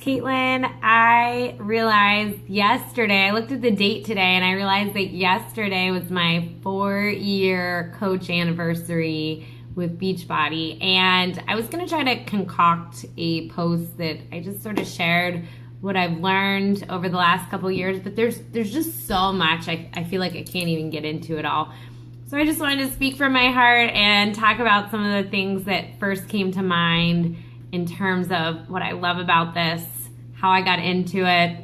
Katelyn. I realized yesterday, I looked at the date today, and I realized that yesterday was my 4-year coach anniversary with Beachbody. And I was going to try to concoct a post that I just sort of shared what I've learned over the last couple years, but there's just so much. I feel like I can't even get into it all. So I just wanted to speak from my heart and talk about some of the things that first came to mind in terms of what I love about this, how I got into it,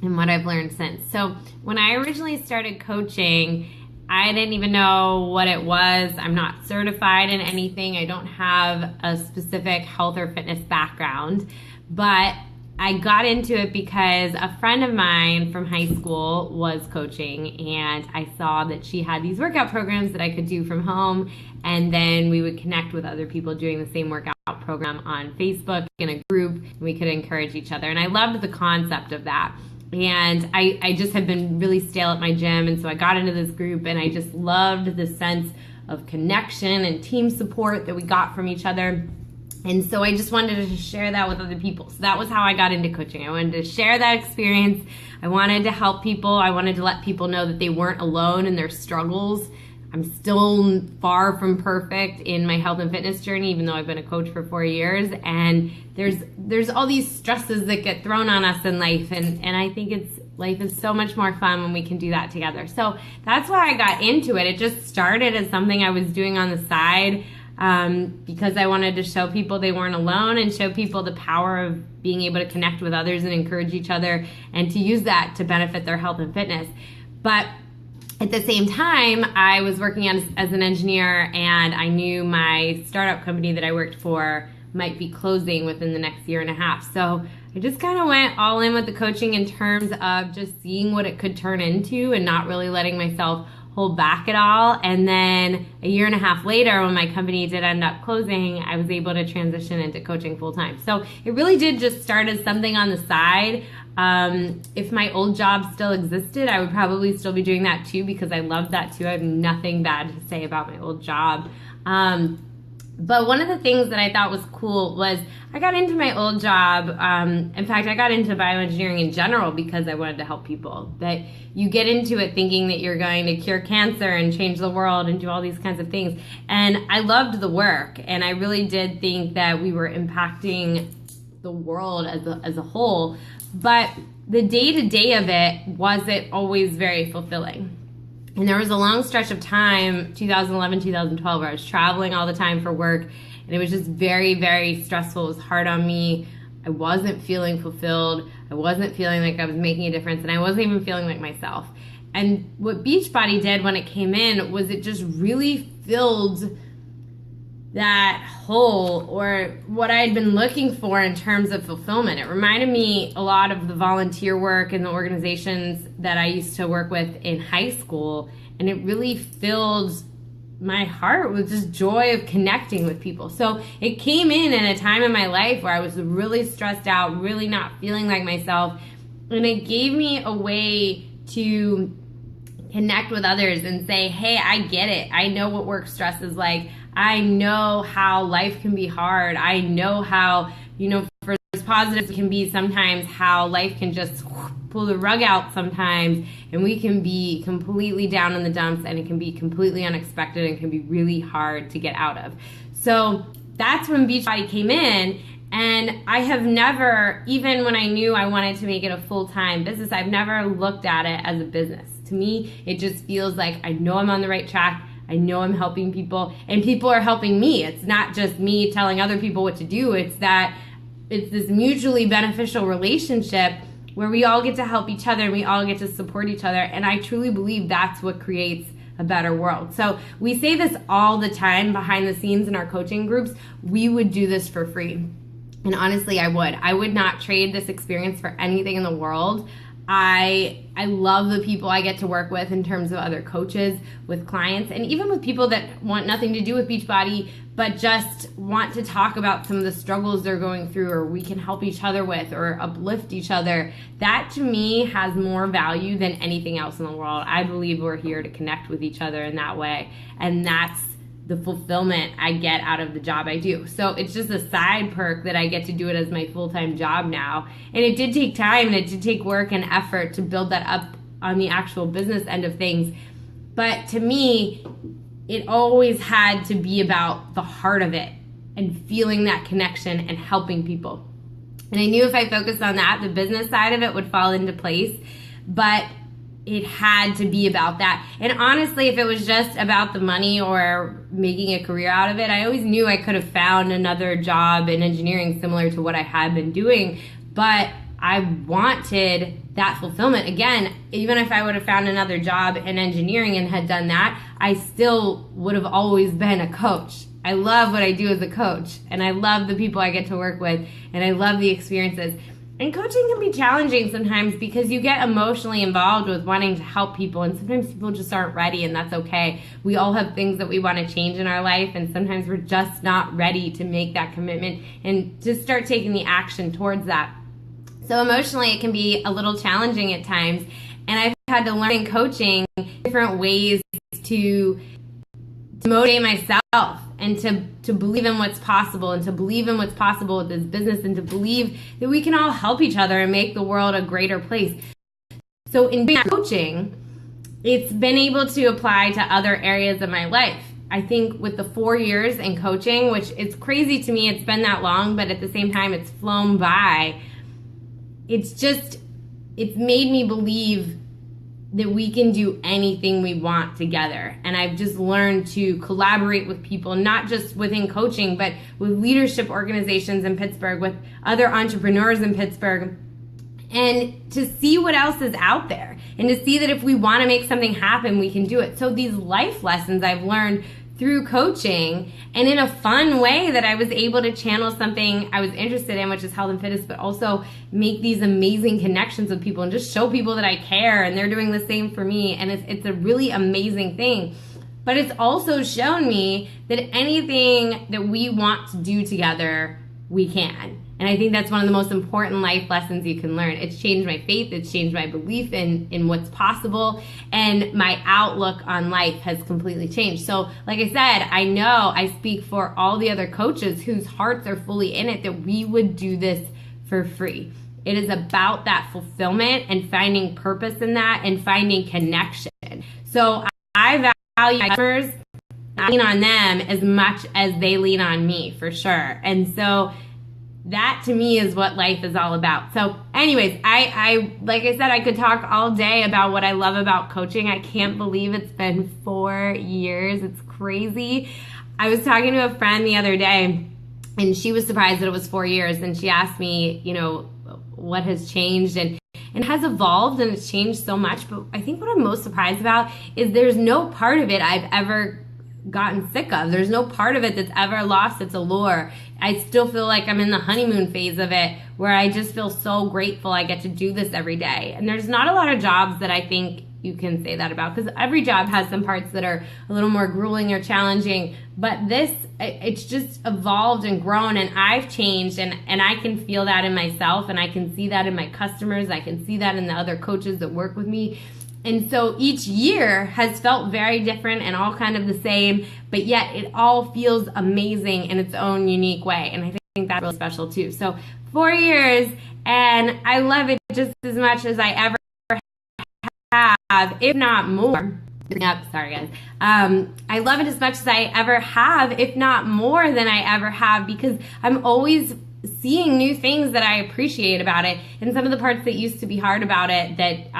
and what I've learned since. So when I originally started coaching, I didn't even know what it was. I'm not certified in anything. I don't have a specific health or fitness background, but I got into it because a friend of mine from high school was coaching, and I saw that she had these workout programs that I could do from home, and then we would connect with other people doing the same workout program on Facebook in a group, and we could encourage each other. And I loved the concept of that. And I just had been really stale at my gym, and so I got into this group, and I just loved the sense of connection and team support that we got from each other. And so I just wanted to share that with other people. So that was how I got into coaching. I wanted to share that experience. I wanted to help people. I wanted to let people know that they weren't alone in their struggles. I'm still far from perfect in my health and fitness journey, even though I've been a coach for 4 years. And there's all these stresses that get thrown on us in life. And I think life is so much more fun when we can do that together. So that's why I got into it. It just started as something I was doing on the side. Because I wanted to show people they weren't alone and show people the power of being able to connect with others and encourage each other and to use that to benefit their health and fitness. But at the same time, I was working as an engineer, and I knew my startup company that I worked for might be closing within the next year and a half. So I just kind of went all in with the coaching in terms of just seeing what it could turn into and not really letting myself hold back at all. And then a year and a half later, when my company did end up closing, I was able to transition into coaching full time. So it really did just start as something on the side. If my old job still existed, I would probably still be doing that too, because I loved that too. I have nothing bad to say about my old job. But one of the things that I thought was cool was I got into my old job. In fact, I got into bioengineering in general because I wanted to help people. That you get into it thinking that you're going to cure cancer and change the world and do all these kinds of things. And I loved the work, and I really did think that we were impacting the world as a whole. But the day-to-day of it wasn't always very fulfilling. And there was a long stretch of time, 2011, 2012, where I was traveling all the time for work, and it was just very, very stressful. It was hard on me. I wasn't feeling fulfilled. I wasn't feeling like I was making a difference, and I wasn't even feeling like myself. And what Beachbody did when it came in was it just really filled that hole, or what I had been looking for in terms of fulfillment. It reminded me a lot of the volunteer work and the organizations that I used to work with in high school, and it really filled my heart with just joy of connecting with people. So it came in at a time in my life where I was really stressed out, really not feeling like myself, and it gave me a way to connect with others and say, hey, I get it. I know what work stress is like. I know how life can be hard. I know how, for as positive as it can be sometimes, how life can just pull the rug out sometimes, and we can be completely down in the dumps, and it can be completely unexpected and can be really hard to get out of. So that's when Beachbody came in, and I have never, even when I knew I wanted to make it a full-time business, I've never looked at it as a business. To me, it just feels like I know I'm on the right track. I know I'm helping people, and people are helping me. It's not just me telling other people what to do. It's this mutually beneficial relationship where we all get to help each other and we all get to support each other. And I truly believe that's what creates a better world. So we say this all the time behind the scenes in our coaching groups. We would do this for free. And honestly, I would not trade this experience for anything in the world. I love the people I get to work with in terms of other coaches, with clients, and even with people that want nothing to do with Beachbody, but just want to talk about some of the struggles they're going through, or we can help each other with, or uplift each other. That to me has more value than anything else in the world. I believe we're here to connect with each other in that way, and that's the fulfillment I get out of the job I do. So it's just a side perk that I get to do it as my full-time job now. And it did take time and it did take work and effort to build that up on the actual business end of things. But to me, it always had to be about the heart of it and feeling that connection and helping people. And I knew if I focused on that, the business side of it would fall into place. But it had to be about that. And honestly, if it was just about the money or making a career out of it, I always knew I could have found another job in engineering similar to what I had been doing. But I wanted that fulfillment. Again, even if I would have found another job in engineering and had done that, I still would have always been a coach. I love what I do as a coach, and I love the people I get to work with, and I love the experiences. And coaching can be challenging sometimes because you get emotionally involved with wanting to help people, and sometimes people just aren't ready, and that's okay. We all have things that we want to change in our life, and sometimes we're just not ready to make that commitment and to start taking the action towards that. So emotionally, it can be a little challenging at times, and I've had to learn in coaching different ways to motivate myself and to believe in what's possible, and to believe in what's possible with this business, and to believe that we can all help each other and make the world a greater place. So in doing coaching, it's been able to apply to other areas of my life. I think with the 4 years in coaching, which it's crazy to me it's been that long, but at the same time it's flown by, it's made me believe that we can do anything we want together. And I've just learned to collaborate with people, not just within coaching, but with leadership organizations in Pittsburgh, with other entrepreneurs in Pittsburgh, and to see what else is out there, and to see that if we want to make something happen, we can do it. So these life lessons I've learned through coaching, and in a fun way that I was able to channel something I was interested in, which is health and fitness, but also make these amazing connections with people and just show people that I care and they're doing the same for me. And it's a really amazing thing. But it's also shown me that anything that we want to do together, we can. And I think that's one of the most important life lessons you can learn. It's changed my faith. It's changed my belief in what's possible. And my outlook on life has completely changed. So like I said, I know I speak for all the other coaches whose hearts are fully in it that we would do this for free. It is about that fulfillment and finding purpose in that and finding connection. So I value my customers. I lean on them as much as they lean on me, for sure. And so that to me is what life is all about. So anyways, I like I said, I could talk all day about what I love about coaching. I can't believe it's been 4 years. It's crazy. I was talking to a friend the other day, and she was surprised that it was 4 years. And she asked me, what has changed, and it has evolved and it's changed so much. But I think what I'm most surprised about is there's no part of it I've ever gotten sick of. There's no part of it that's ever lost its allure. I still feel like I'm in the honeymoon phase of it, where I just feel so grateful I get to do this every day. And there's not a lot of jobs that I think you can say that about, because every job has some parts that are a little more grueling or challenging. But this, it's just evolved and grown, and I've changed, and I can feel that in myself, and I can see that in my customers. I can see that in the other coaches that work with me. And so each year has felt very different and all kind of the same, but yet it all feels amazing in its own unique way. And I think that's really special too. So 4 years, and I love it just as much as I ever have, if not more. Sorry guys. I love it as much as I ever have, if not more than I ever have, because I'm always seeing new things that I appreciate about it, and some of the parts that used to be hard about it that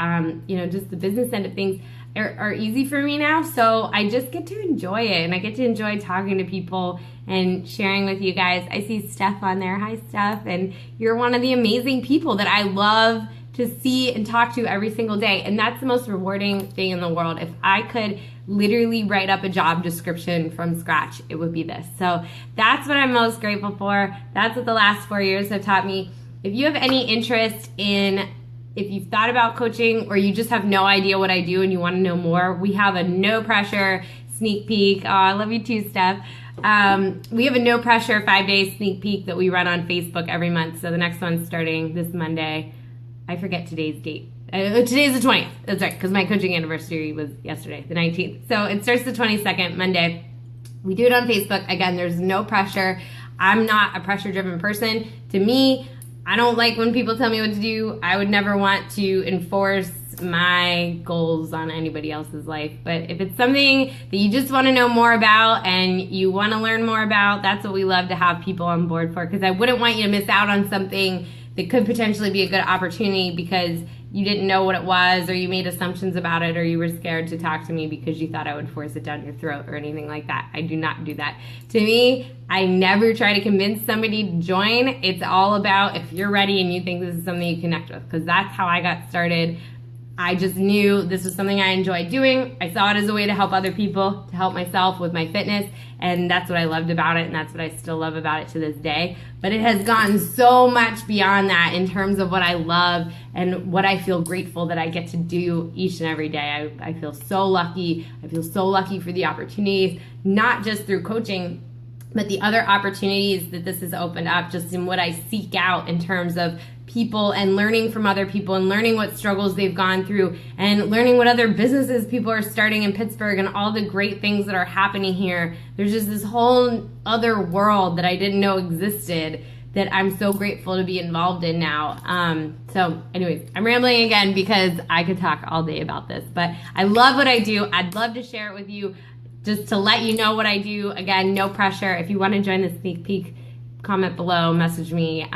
just the business end of things are easy for me now. So I just get to enjoy it, and I get to enjoy talking to people and sharing with you guys. I see Steph on there. Hi Steph, and you're one of the amazing people that I love to see and talk to every single day, and that's the most rewarding thing in the world. If I could literally write up a job description from scratch, it would be this. So that's what I'm most grateful for. That's what the last 4 years have taught me. If you have any interest in, if you've thought about coaching, or you just have no idea what I do and you want to know more, we have a no pressure sneak peek. Oh, I love you too, Steph. We have a no pressure 5-day sneak peek that we run on Facebook every month. So the next one's starting this Monday. I forget today's date. Today's the 20th. That's right, because my coaching anniversary was yesterday, the 19th. So it starts the 22nd, Monday. We do it on Facebook. Again, there's no pressure. I'm not a pressure-driven person. To me, I don't like when people tell me what to do. I would never want to enforce my goals on anybody else's life. But if it's something that you just want to know more about and you want to learn more about, that's what we love to have people on board for. Because I wouldn't want you to miss out on something that could potentially be a good opportunity because you didn't know what it was, or you made assumptions about it, or you were scared to talk to me because you thought I would force it down your throat or anything like that. I do not do that. To me, I never try to convince somebody to join. It's all about if you're ready and you think this is something you connect with, because that's how I got started. I just knew this was something I enjoyed doing. I saw it as a way to help other people, to help myself with my fitness, and that's what I loved about it, and that's what I still love about it to this day. But it has gotten so much beyond that in terms of what I love and what I feel grateful that I get to do each and every day. I feel so lucky. I feel so lucky for the opportunities, not just through coaching, but the other opportunities that this has opened up just in what I seek out in terms of people and learning from other people and learning what struggles they've gone through and learning what other businesses people are starting in Pittsburgh and all the great things that are happening here. There's just this whole other world that I didn't know existed that I'm so grateful to be involved in now. So anyways, I'm rambling again because I could talk all day about this, but I love what I do. I'd love to share it with you just to let you know what I do. Again, no pressure. If you want to join the sneak peek, comment below, message me.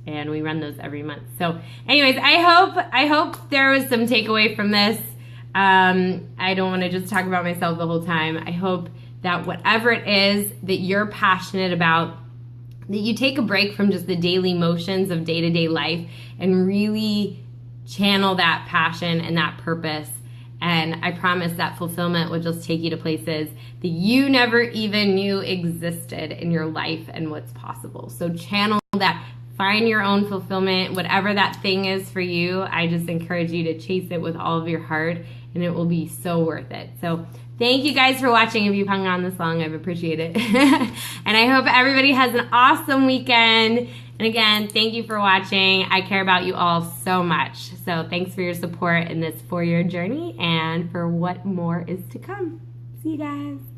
And we run those every month. So anyways, I hope there was some takeaway from this. I don't want to just talk about myself the whole time. I hope that whatever it is that you're passionate about, that you take a break from just the daily motions of day-to-day life and really channel that passion and that purpose. And I promise that fulfillment will just take you to places that you never even knew existed in your life and what's possible. So channel that. Find your own fulfillment, whatever that thing is for you. I just encourage you to chase it with all of your heart, and it will be so worth it. So thank you guys for watching. If you've hung on this long, I've appreciated it. And I hope everybody has an awesome weekend. And again, thank you for watching. I care about you all so much. So thanks for your support in this 4-year journey and for what more is to come. See you guys.